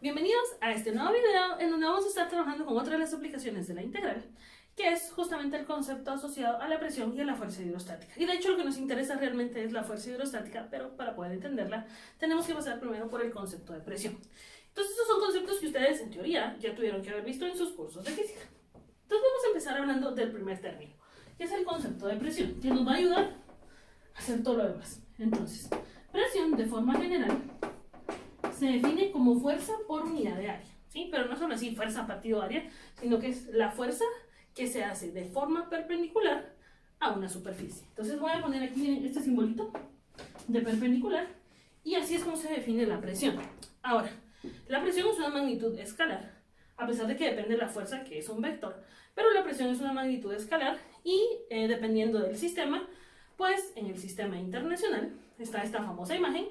Bienvenidos a este nuevo video en donde vamos a estar trabajando con otra de las aplicaciones de la integral, que es justamente el concepto asociado a la presión y a la fuerza hidrostática. Y de hecho lo que nos interesa realmente es la fuerza hidrostática, pero para poder entenderla tenemos que pasar primero por el concepto de presión. Entonces estos son conceptos que ustedes en teoría ya tuvieron que haber visto en sus cursos de física. Entonces vamos a empezar hablando del primer término, que es el concepto de presión, que nos va a ayudar a hacer todo lo demás. Entonces, presión de forma general se define como fuerza por unidad de área, ¿sí? Pero no solo así, fuerza partido área, sino que es la fuerza que se hace de forma perpendicular a una superficie. Entonces voy a poner aquí este simbolito de perpendicular y así es como se define la presión. Ahora, la presión es una magnitud escalar, a pesar de que depende de la fuerza, que es un vector, pero la presión es una magnitud escalar y dependiendo del sistema, pues en el sistema internacional está esta famosa imagen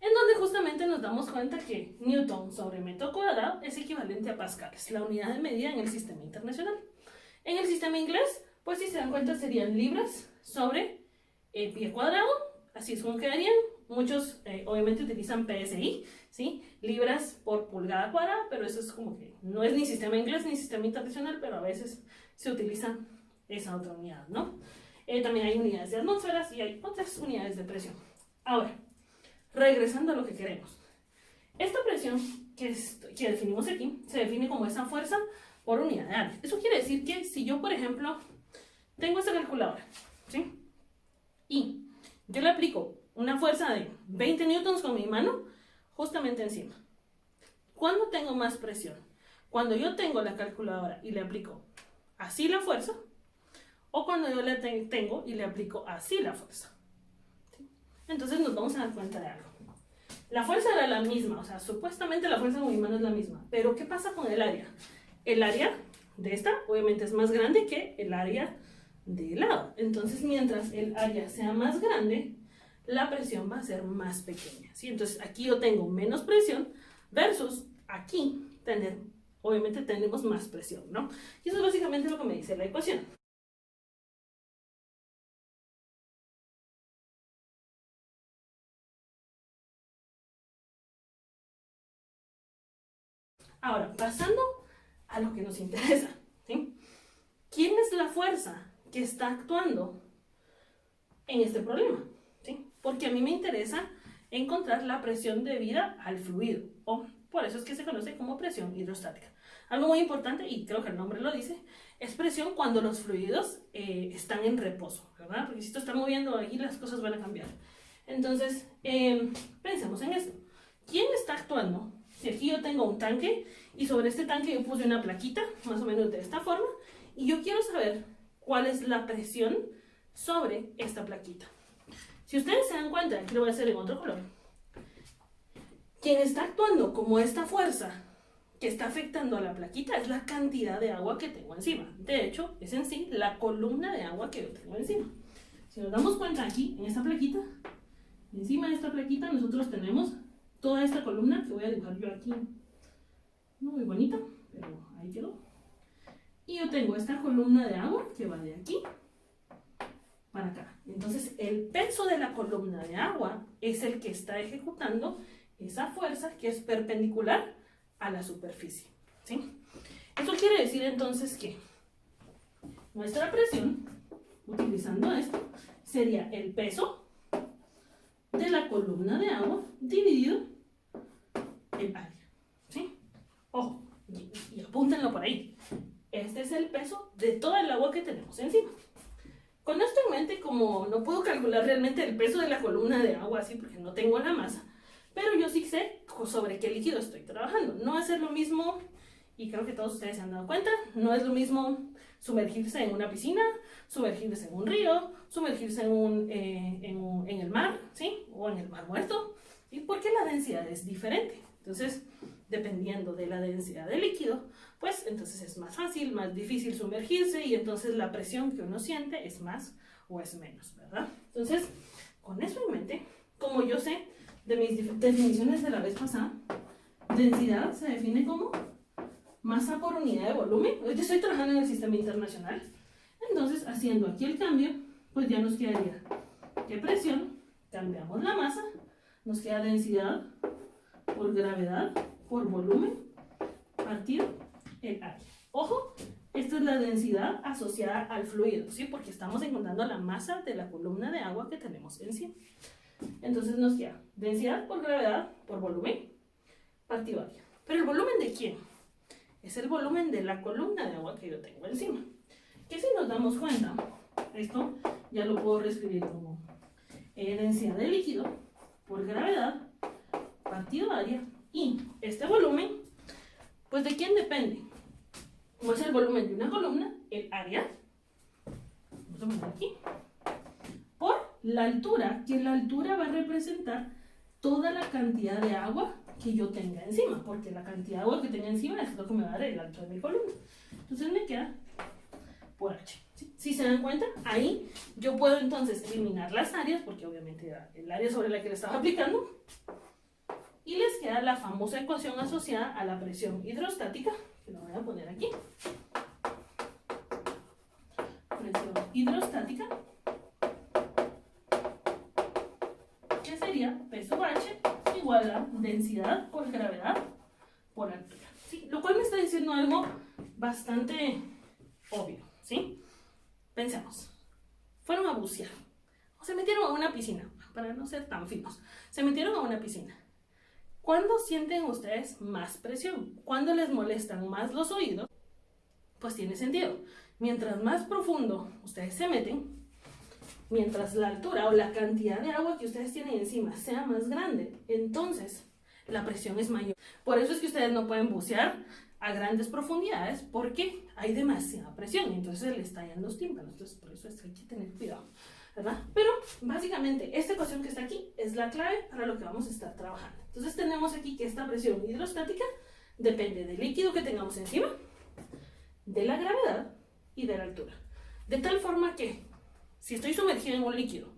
en donde justamente nos damos cuenta que Newton sobre metro cuadrado es equivalente a pascales, la unidad de medida en el sistema internacional. En el sistema inglés, pues si se dan cuenta serían libras sobre pie cuadrado, así es como quedarían. Muchos obviamente utilizan PSI, ¿sí? Libras por pulgada cuadrada, pero eso es como que no es ni sistema inglés ni sistema internacional, pero a veces se utiliza esa otra unidad, ¿no? También hay unidades de atmósferas y hay otras unidades de presión. Ahora, regresando a lo que queremos. Esta presión que definimos aquí se define como esa fuerza por unidad de área. Eso quiere decir que si yo, por ejemplo, tengo esta calculadora, ¿sí? Y yo le aplico una fuerza de 20 newtons con mi mano justamente encima. ¿Cuándo tengo más presión? Cuando yo tengo la calculadora y le aplico así la fuerza, o cuando yo la tengo y le aplico así la fuerza. Entonces nos vamos a dar cuenta de algo. La fuerza era la misma, o sea, supuestamente la fuerza con mi mano es la misma, pero ¿qué pasa con el área? El área de esta obviamente es más grande que el área de lado. Entonces, mientras el área sea más grande, la presión va a ser más pequeña, ¿sí? Entonces, aquí yo tengo menos presión versus aquí obviamente tenemos más presión, ¿no? Y eso es básicamente lo que me dice la ecuación. Ahora, pasando a lo que nos interesa, ¿sí? ¿Quién es la fuerza que está actuando en este problema? ¿Sí? Porque a mí me interesa encontrar la presión debida al fluido, o por eso es que se conoce como presión hidrostática. Algo muy importante, y creo que el nombre lo dice, es presión cuando los fluidos están en reposo, ¿verdad? Porque si esto está moviendo ahí, las cosas van a cambiar. Entonces, pensemos en esto. ¿Quién está actuando? Si aquí yo tengo un tanque y sobre este tanque yo puse una plaquita, más o menos de esta forma, y yo quiero saber cuál es la presión sobre esta plaquita. Si ustedes se dan cuenta, aquí lo voy a hacer en otro color, quien está actuando como esta fuerza que está afectando a la plaquita es la cantidad de agua que tengo encima. De hecho, es en sí la columna de agua que yo tengo encima. Si nos damos cuenta aquí, en esta plaquita, encima de esta plaquita nosotros tenemos toda esta columna que voy a dibujar yo aquí. No muy bonita, pero ahí quedó. Y yo tengo esta columna de agua que va de aquí para acá. Entonces, el peso de la columna de agua es el que está ejecutando esa fuerza que es perpendicular a la superficie, ¿sí? Eso quiere decir entonces que nuestra presión, utilizando esto, sería el peso de la columna de agua dividido el área, ¿sí? Ojo, y apúntenlo por ahí. Este es el peso de toda el agua que tenemos encima. Con esto en mente, como no puedo calcular realmente el peso de la columna de agua así porque no tengo la masa, pero yo sí sé sobre qué líquido estoy trabajando. No va a ser lo mismo, y creo que todos ustedes se han dado cuenta, no es lo mismo sumergirse en una piscina, sumergirse en un río, sumergirse en el mar, ¿sí? O en el mar muerto, ¿sí? Porque la densidad es diferente. Entonces, dependiendo de la densidad del líquido, pues entonces es más fácil, más difícil sumergirse y entonces la presión que uno siente es más o es menos, ¿verdad? Entonces, con eso en mente, como yo sé de mis definiciones de la vez pasada, densidad se define como masa por unidad de volumen. Yo estoy trabajando en el sistema internacional, entonces haciendo aquí el cambio, pues ya nos quedaría que presión, cambiamos la masa nos queda densidad por gravedad por volumen partido el área. Ojo, esta es la densidad asociada al fluido, ¿sí? Porque estamos encontrando la masa de la columna de agua que tenemos encima. Entonces nos queda densidad por gravedad por volumen partido área. ¿Pero el volumen de quién? Es el volumen de la columna de agua que yo tengo encima. Que si nos damos cuenta, esto ya lo puedo reescribir como densidad de líquido por gravedad partido área. Y este volumen, pues ¿de quién depende? Como es el volumen de una columna, el área, vamos a poner aquí, por la altura, que la altura va a representar toda la cantidad de agua que yo tenga encima, porque la cantidad de agua que tenga encima es lo que me va a dar el alto de mi columna. Entonces me queda por H. ¿Sí? Si se dan cuenta, ahí yo puedo entonces eliminar las áreas, porque obviamente era el área sobre la que le estaba aplicando, y les queda la famosa ecuación asociada a la presión hidrostática, que lo voy a poner aquí. Presión hidrostática, que sería P sub H igual a densidad por gravedad por altura. ¿Sí? Lo cual me está diciendo algo bastante obvio. ¿Sí? Pensemos. Fueron a bucear o se metieron a una piscina, para no ser tan finos. Se metieron a una piscina. ¿Cuándo sienten ustedes más presión? ¿Cuándo les molestan más los oídos? Pues tiene sentido. Mientras más profundo ustedes se meten, mientras la altura o la cantidad de agua que ustedes tienen encima sea más grande, entonces la presión es mayor. Por eso es que ustedes no pueden bucear a grandes profundidades porque hay demasiada presión y entonces se les estallan los tímpanos. Entonces por eso es que hay que tener cuidado, ¿verdad? Pero básicamente esta ecuación que está aquí es la clave para lo que vamos a estar trabajando. Entonces tenemos aquí que esta presión hidrostática depende del líquido que tengamos encima, de la gravedad y de la altura. De tal forma que si estoy sumergida en un líquido,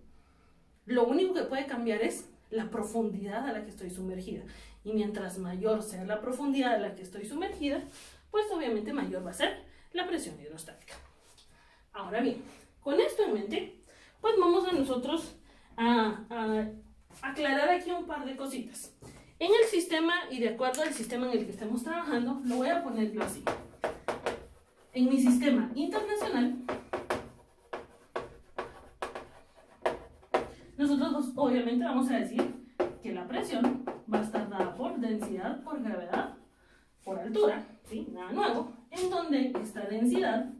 lo único que puede cambiar es la profundidad a la que estoy sumergida. Y mientras mayor sea la profundidad a la que estoy sumergida, pues obviamente mayor va a ser la presión hidrostática. Ahora bien, con esto en mente, pues vamos a nosotros a aclarar aquí un par de cositas. En el sistema y de acuerdo al sistema en el que estemos trabajando, lo voy a poner yo así. En mi sistema internacional, nosotros obviamente vamos a decir que la presión va a estar dada por densidad, por gravedad, por altura, ¿sí? Nada nuevo, en donde esta densidad,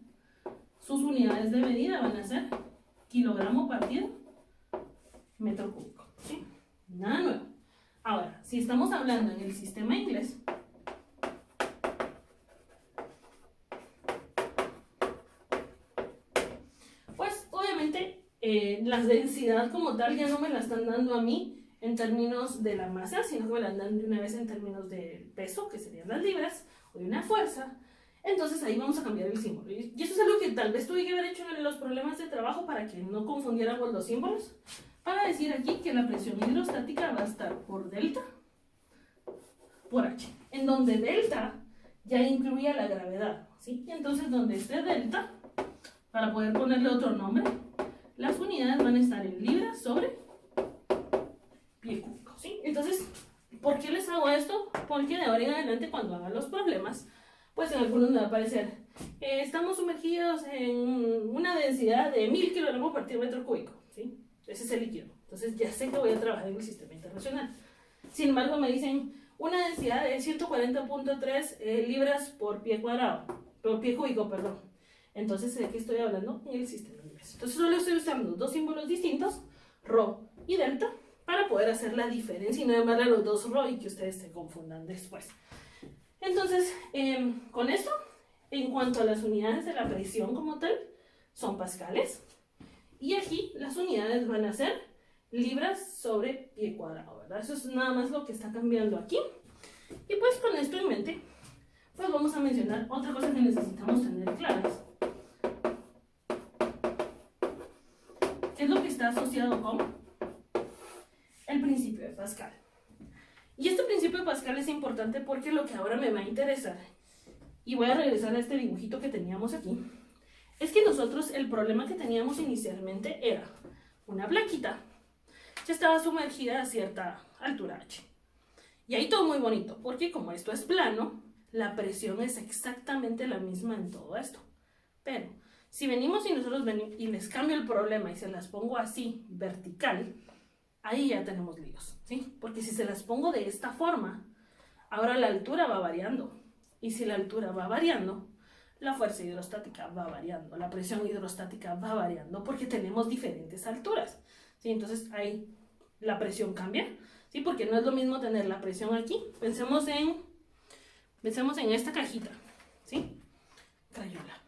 sus unidades de medida van a ser kilogramo partido metro cúbico, ¿sí? Nada nuevo. Ahora, si estamos hablando en el sistema inglés, pues obviamente la densidad como tal ya no me la están dando a mí en términos de la masa, sino que me la dan de una vez en términos de peso, que serían las libras, o de una fuerza. Entonces ahí vamos a cambiar el símbolo. Y eso es algo que tal vez tuve que haber hecho en los problemas de trabajo para que no confundiéramos los símbolos. Para decir aquí que la presión hidrostática va a estar por delta por H, en donde delta ya incluía la gravedad, ¿sí? Y entonces donde esté delta, para poder ponerle otro nombre, las unidades van a estar en libras sobre pie cúbico, ¿sí? Entonces, ¿por qué les hago esto? Porque de ahora en adelante cuando hagan los problemas, pues en algunos me va a aparecer, estamos sumergidos en una densidad de 1000 kilogramos por metro cúbico, ¿sí? Ese es el líquido. Entonces ya sé que voy a trabajar en el sistema internacional. Sin embargo, me dicen una densidad de 140.3 libras por pie cuadrado, por pie cúbico, perdón. Entonces sé que estoy hablando en el sistema inglés. Entonces solo estoy usando dos símbolos distintos, ρ y delta, para poder hacer la diferencia y no llamarle a los dos ρ y que ustedes se confundan después. Entonces, con esto, en cuanto a las unidades de la presión como tal, son pascales. Y aquí las unidades van a ser libras sobre pie cuadrado, ¿verdad? Eso es nada más lo que está cambiando aquí. Y pues con esto en mente, pues vamos a mencionar otra cosa que necesitamos tener claras. Es lo que está asociado con el principio de Pascal. Y este principio de Pascal es importante porque lo que ahora me va a interesar, y voy a regresar a este dibujito que teníamos aquí, es que nosotros el problema que teníamos inicialmente era una plaquita ya estaba sumergida a cierta altura H. Y ahí todo muy bonito, porque como esto es plano, la presión es exactamente la misma en todo esto. Pero si venimos y nosotros venimos y les cambio el problema y se las pongo así, vertical, ahí ya tenemos líos, ¿sí? Porque si se las pongo de esta forma, ahora la altura va variando. Y si la altura va variando, la fuerza hidrostática va variando, la presión hidrostática va variando porque tenemos diferentes alturas, ¿sí? Entonces ahí la presión cambia, ¿sí? Porque no es lo mismo tener la presión aquí. Pensemos en esta cajita, ¿sí? Crayola,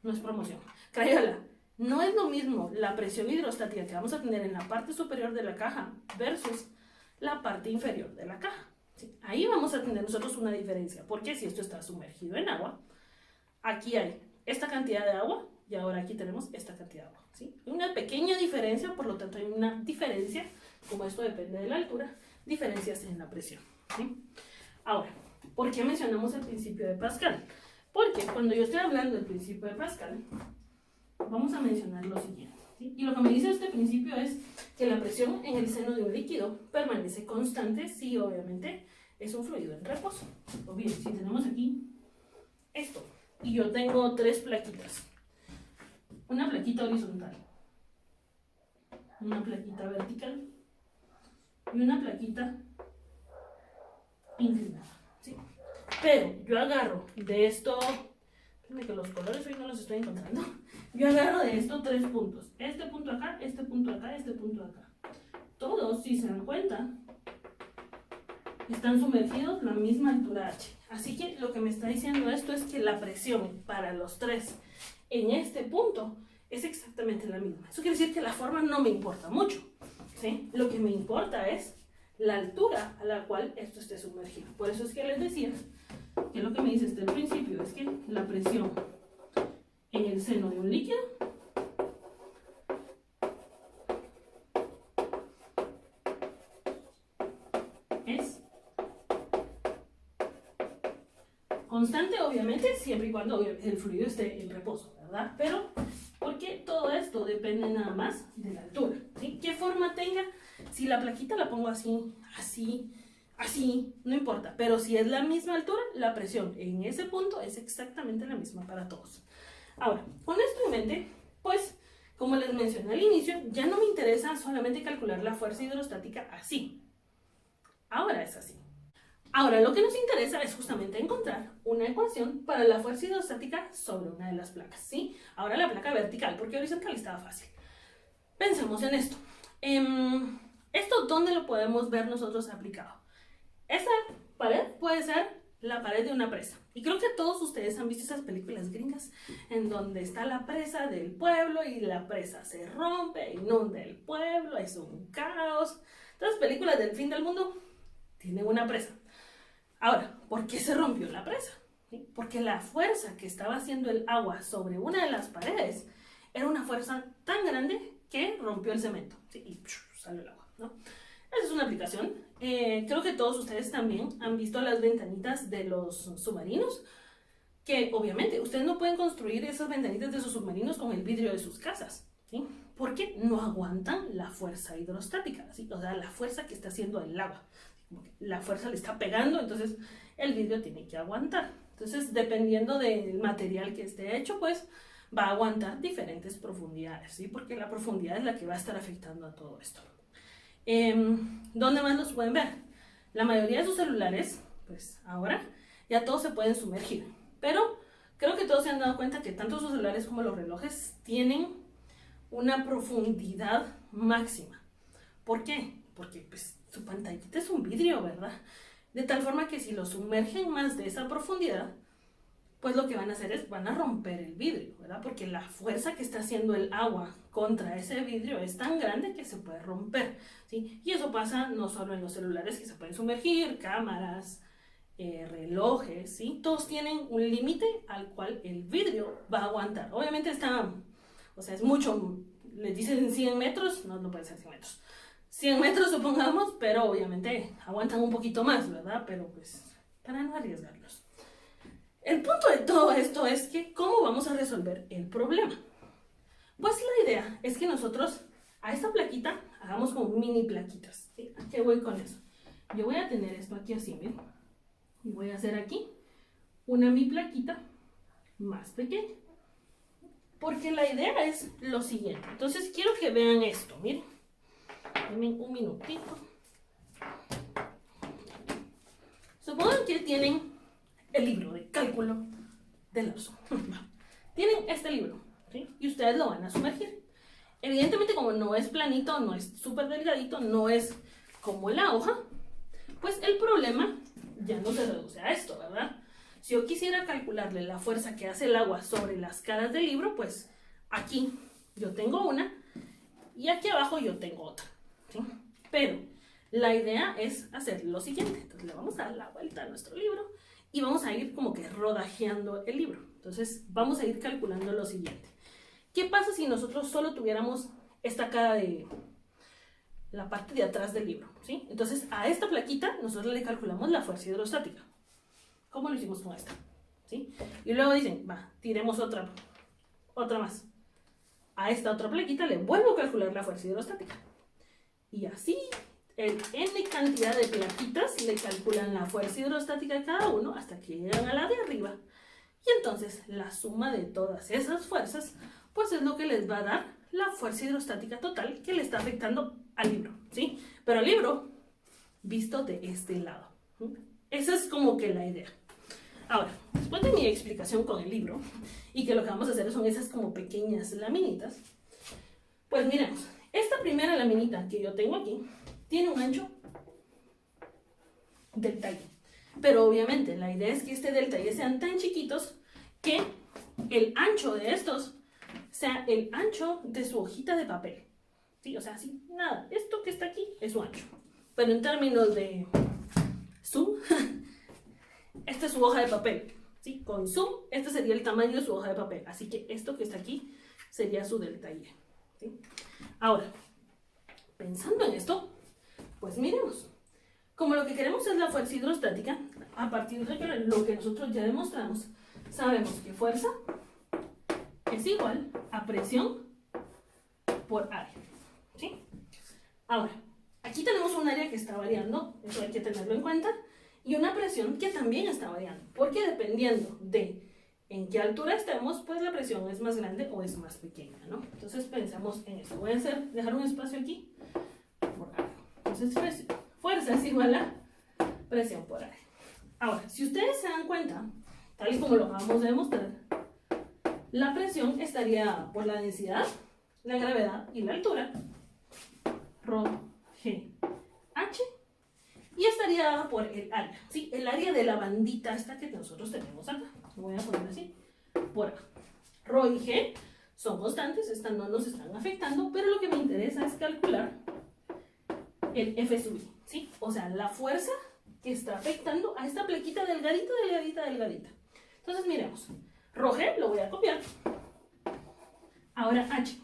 no es promoción. Crayola, no es lo mismo la presión hidrostática que vamos a tener en la parte superior de la caja versus la parte inferior de la caja, ¿sí? Ahí vamos a tener nosotros una diferencia, porque si esto está sumergido en agua, aquí hay esta cantidad de agua y ahora aquí tenemos esta cantidad de agua, ¿sí? Una pequeña diferencia, por lo tanto hay una diferencia, como esto depende de la altura, diferencias en la presión, ¿sí? Ahora, ¿por qué mencionamos el principio de Pascal? Porque cuando yo estoy hablando del principio de Pascal, vamos a mencionar lo siguiente, ¿sí? Y lo que me dice este principio es que la presión en el seno de un líquido permanece constante si obviamente es un fluido en reposo. O bien, si tenemos aquí esto, y yo tengo tres plaquitas, una plaquita horizontal, una plaquita vertical y una plaquita inclinada, ¿sí? Pero yo agarro de esto, que los colores hoy no los estoy encontrando, yo agarro de estos tres puntos, este punto acá, este punto acá, este punto acá. Todos, si se dan cuenta, están sumergidos a la misma altura H. Así que lo que me está diciendo esto es que la presión para los tres en este punto es exactamente la misma. Eso quiere decir que la forma no me importa mucho, ¿sí? Lo que me importa es la altura a la cual esto esté sumergido. Por eso es que les decía que lo que me dice desde el principio es que la presión en el seno de un líquido es constante, obviamente, siempre y cuando el fluido esté en reposo, ¿verdad? Pero, porque todo esto depende nada más de la altura, ¿sí? ¿Qué forma tenga? Si la plaquita la pongo así, así, así, no importa. Pero si es la misma altura, la presión en ese punto es exactamente la misma para todos. Ahora, con esto en mente, pues, como les mencioné al inicio, ya no me interesa solamente calcular la fuerza hidrostática así. Ahora es así. Ahora, lo que nos interesa es justamente encontrar una ecuación para la fuerza hidrostática sobre una de las placas, ¿sí? Ahora la placa vertical, porque horizontal estaba fácil. Pensemos en esto. ¿Esto dónde lo podemos ver nosotros aplicado? Esta pared puede ser la pared de una presa. Y creo que todos ustedes han visto esas películas gringas en donde está la presa del pueblo y la presa se rompe, inunda el pueblo, es un caos. Todas las películas del fin del mundo tienen una presa. Ahora, ¿por qué se rompió la presa? ¿Sí? Porque la fuerza que estaba haciendo el agua sobre una de las paredes era una fuerza tan grande que rompió el cemento, ¿sí? Y salió el agua, ¿no? Esa es una aplicación. Creo que todos ustedes también han visto las ventanitas de los submarinos, que obviamente ustedes no pueden construir esas ventanitas de sus submarinos con el vidrio de sus casas, ¿sí? Porque no aguantan la fuerza hidrostática, ¿sí? O sea, la fuerza que está haciendo el agua. La fuerza le está pegando, entonces el vidrio tiene que aguantar. Entonces, dependiendo del material que esté hecho, pues va a aguantar diferentes profundidades, ¿sí? Porque la profundidad es la que va a estar afectando a todo esto. ¿Dónde más los pueden ver? La mayoría de sus celulares, pues ahora ya todos se pueden sumergir, pero creo que todos se han dado cuenta que tanto sus celulares como los relojes tienen una profundidad máxima. ¿Por qué? Porque pues su pantallita es un vidrio, ¿verdad? De tal forma que si lo sumergen más de esa profundidad, pues lo que van a hacer es, van a romper el vidrio, ¿verdad? Porque la fuerza que está haciendo el agua contra ese vidrio es tan grande que se puede romper, ¿sí? Y eso pasa no solo en los celulares que se pueden sumergir, cámaras, relojes, ¿sí? Todos tienen un límite al cual el vidrio va a aguantar. Obviamente está, o sea, es mucho, les dicen 100 metros, no puede ser 100 metros. 100 metros supongamos, pero obviamente aguantan un poquito más, ¿verdad? Pero pues, para no arriesgarlos. El punto de todo esto es que, ¿cómo vamos a resolver el problema? Pues la idea es que nosotros a esta plaquita hagamos como mini plaquitas, ¿sí? ¿A qué voy con eso? Yo voy a tener esto aquí así, ¿ven? Y voy a hacer aquí una mi plaquita más pequeña. Porque la idea es lo siguiente. Entonces quiero que vean esto, miren. Denme un minutito. Supongan que tienen el libro de cálculo del lapso. Tienen este libro, ¿sí? Y ustedes lo van a sumergir. Evidentemente, como no es planito, no es súper delgadito, no es como la hoja, pues el problema ya no se reduce a esto, ¿verdad? Si yo quisiera calcularle la fuerza que hace el agua sobre las caras del libro, pues aquí yo tengo una y aquí abajo yo tengo otra, ¿sí? Pero la idea es hacer lo siguiente. Entonces le vamos a dar la vuelta a nuestro libro y vamos a ir como que rodajeando el libro. Entonces vamos a ir calculando lo siguiente. ¿Qué pasa si nosotros solo tuviéramos esta cara de la parte de atrás del libro, ¿sí? Entonces a esta plaquita nosotros le calculamos la fuerza hidrostática. ¿Cómo lo hicimos con esta? ¿Sí? Y luego dicen, va, tiremos otra más. A esta otra plaquita le vuelvo a calcular la fuerza hidrostática. Y así, en N cantidad de plaquitas le calculan la fuerza hidrostática a cada uno hasta que llegan a la de arriba. Y entonces la suma de todas esas fuerzas, pues es lo que les va a dar la fuerza hidrostática total que le está afectando al libro, ¿sí? Pero al libro visto de este lado. Esa es como que la idea. Ahora, después de mi explicación con el libro, y que lo que vamos a hacer son esas como pequeñas laminitas, pues miremos, esta primera laminita que yo tengo aquí, tiene un ancho del talle. Pero obviamente la idea es que este del talle sean tan chiquitos que el ancho de estos sea el ancho de su hojita de papel. ¿Sí? O sea, así, nada, esto que está aquí es su ancho. Pero en términos de zoom, esta es su hoja de papel, ¿sí? Con zoom, este sería el tamaño de su hoja de papel. Así que esto que está aquí sería su del talle, ¿sí? Ahora, pensando en esto, pues miremos. Como lo que queremos es la fuerza hidrostática, a partir de lo que nosotros ya demostramos, sabemos que fuerza es igual a presión por área, ¿sí? Ahora, aquí tenemos un área que está variando, eso hay que tenerlo en cuenta, y una presión que también está variando, porque dependiendo de en qué altura estemos, pues la presión es más grande o es más pequeña, ¿no? Entonces pensemos en esto. Voy a dejar un espacio aquí por área. Entonces fuerza es igual a presión por área. Ahora, si ustedes se dan cuenta, tal y como lo acabamos de demostrar, la presión estaría por la densidad, la gravedad y la altura, ρ, g, h, y estaría dada por el área, ¿sí? El área de la bandita esta que nosotros tenemos acá. Lo voy a poner así, por acá. Ρ y g son constantes, estas no nos están afectando, pero lo que me interesa es calcular el F sub I, ¿sí? O sea, la fuerza que está afectando a esta plaquita delgadita, delgadita, delgadita. Entonces, miremos. G lo voy a copiar. Ahora H.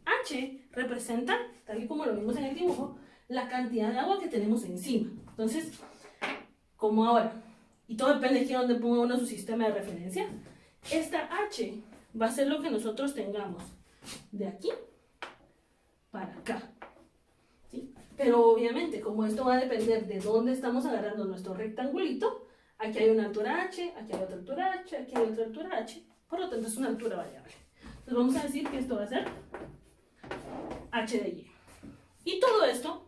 H representa, tal y como lo vimos en el dibujo, la cantidad de agua que tenemos encima. Entonces, como ahora, y todo depende de aquí donde ponga uno su sistema de referencia, esta H va a ser lo que nosotros tengamos de aquí para acá, ¿sí? Pero obviamente, como esto va a depender de dónde estamos agarrando nuestro rectangulito, aquí hay una altura H, aquí hay otra altura H, aquí hay otra altura H, por lo tanto es una altura variable. Entonces vamos a decir que esto va a ser H de Y. Y todo esto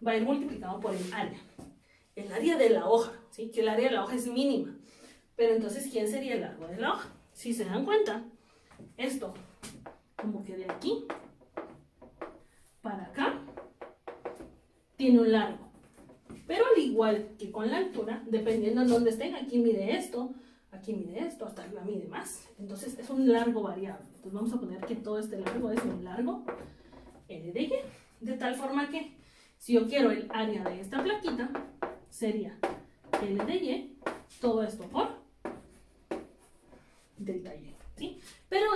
va a ir multiplicado por el área de la hoja, ¿sí? Que el área de la hoja es mínima. Pero entonces, ¿quién sería el largo de la hoja? Si se dan cuenta, esto, como que de aquí para acá, tiene un largo. Pero al igual que con la altura, dependiendo de dónde estén, aquí mide esto, hasta arriba mide más. Entonces es un largo variable. Entonces vamos a poner que todo este largo es un largo L de Y. De tal forma que si yo quiero el área de esta plaquita, sería L de Y, todo esto por delta Y, ¿sí? Pero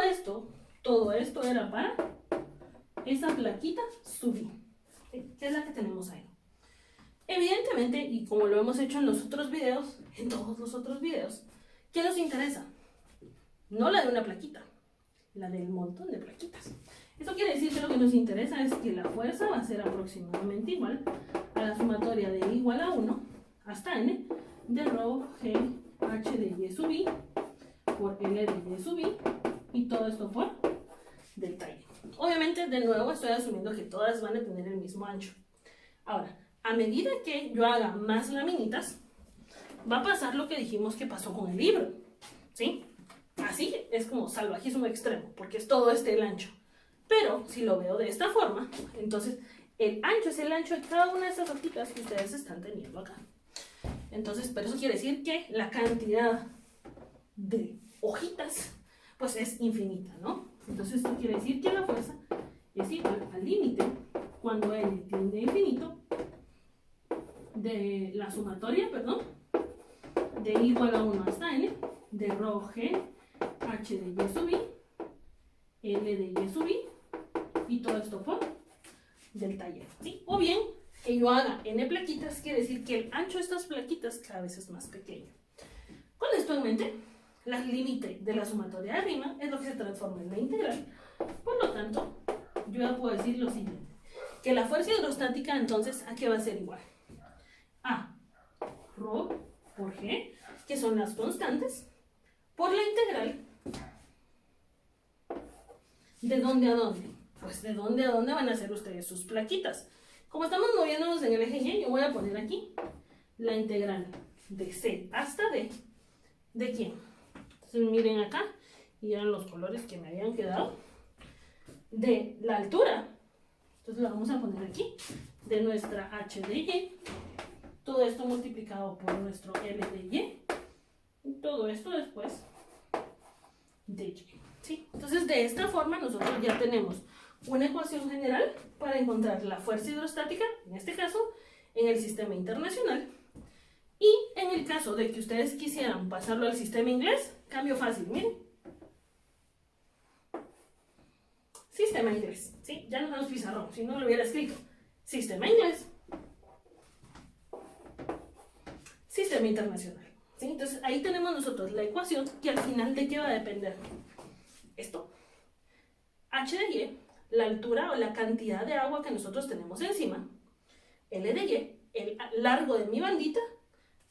todo esto era para esa plaquita sub I, ¿sí? Que es la que tenemos ahí. Evidentemente, y como lo hemos hecho en los otros videos, en todos los otros videos, ¿qué nos interesa? No la de una plaquita, la del montón de plaquitas. Esto quiere decir que lo que nos interesa es que la fuerza va a ser aproximadamente igual a la sumatoria de I igual a 1 hasta N de rho G H de Y sub I por L de Y sub I y todo esto por delta Y. Obviamente, de nuevo, estoy asumiendo que todas van a tener el mismo ancho. Ahora, a medida que yo haga más laminitas, va a pasar lo que dijimos que pasó con el libro, ¿sí? Así es como salvajismo extremo, porque es todo el ancho. Pero si lo veo de esta forma, entonces el ancho es el ancho de cada una de esas hojitas que ustedes están teniendo acá. Entonces, pero eso quiere decir que la cantidad de hojitas, pues es infinita, ¿no? Entonces esto quiere decir que la fuerza es igual al límite cuando N tiende a infinito de la sumatoria, perdón, de I igual a 1 hasta N de rho G H de Y sub I L de Y sub I y todo esto por delta Y, ¿sí? O bien que yo haga N plaquitas, quiere decir que el ancho de estas plaquitas cada vez es más pequeño. Con esto en mente, el límite de la sumatoria de arriba es lo que se transforma en la integral. Por lo tanto, yo ya puedo decir lo siguiente, que la fuerza hidrostática entonces, ¿a qué va a ser igual? A rho por G, que son las constantes, por la integral, ¿de dónde a dónde? Pues de dónde a dónde van a hacer ustedes sus plaquitas. Como estamos moviéndonos en el eje Y, yo voy a poner aquí la integral de C hasta D. ¿De quién? Entonces miren acá, y eran los colores que me habían quedado. De la altura, entonces lo vamos a poner aquí, de nuestra H de Y, todo esto multiplicado por nuestro L de Y, y todo esto después de Y, ¿sí? Entonces de esta forma nosotros ya tenemos una ecuación general para encontrar la fuerza hidrostática, en este caso, en el sistema internacional. Y en el caso de que ustedes quisieran pasarlo al sistema inglés, cambio fácil, miren. Sistema inglés, ¿sí? Ya no tenemos pizarrón, si no lo hubiera escrito. Sistema inglés. Sistema internacional, ¿sí? Entonces ahí tenemos nosotros la ecuación que al final de qué va a depender. Esto. H de Y, la altura o la cantidad de agua que nosotros tenemos encima. L de Y, el largo de mi bandita,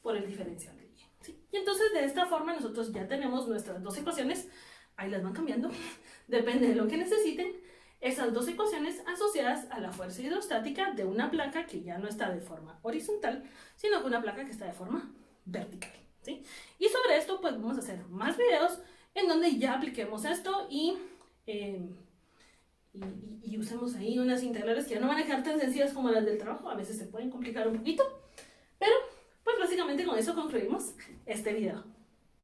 por el diferencial de Y, ¿sí? Y entonces de esta forma nosotros ya tenemos nuestras dos ecuaciones, ahí las van cambiando, depende de lo que necesiten, esas dos ecuaciones asociadas a la fuerza hidrostática de una placa que ya no está de forma horizontal, sino que una placa que está de forma vertical, ¿sí? Y sobre esto pues vamos a hacer más videos en donde ya apliquemos esto y usemos ahí unas integrales que ya no van a quedar tan sencillas como las del trabajo, a veces se pueden complicar un poquito, pero pues básicamente con eso concluimos este video.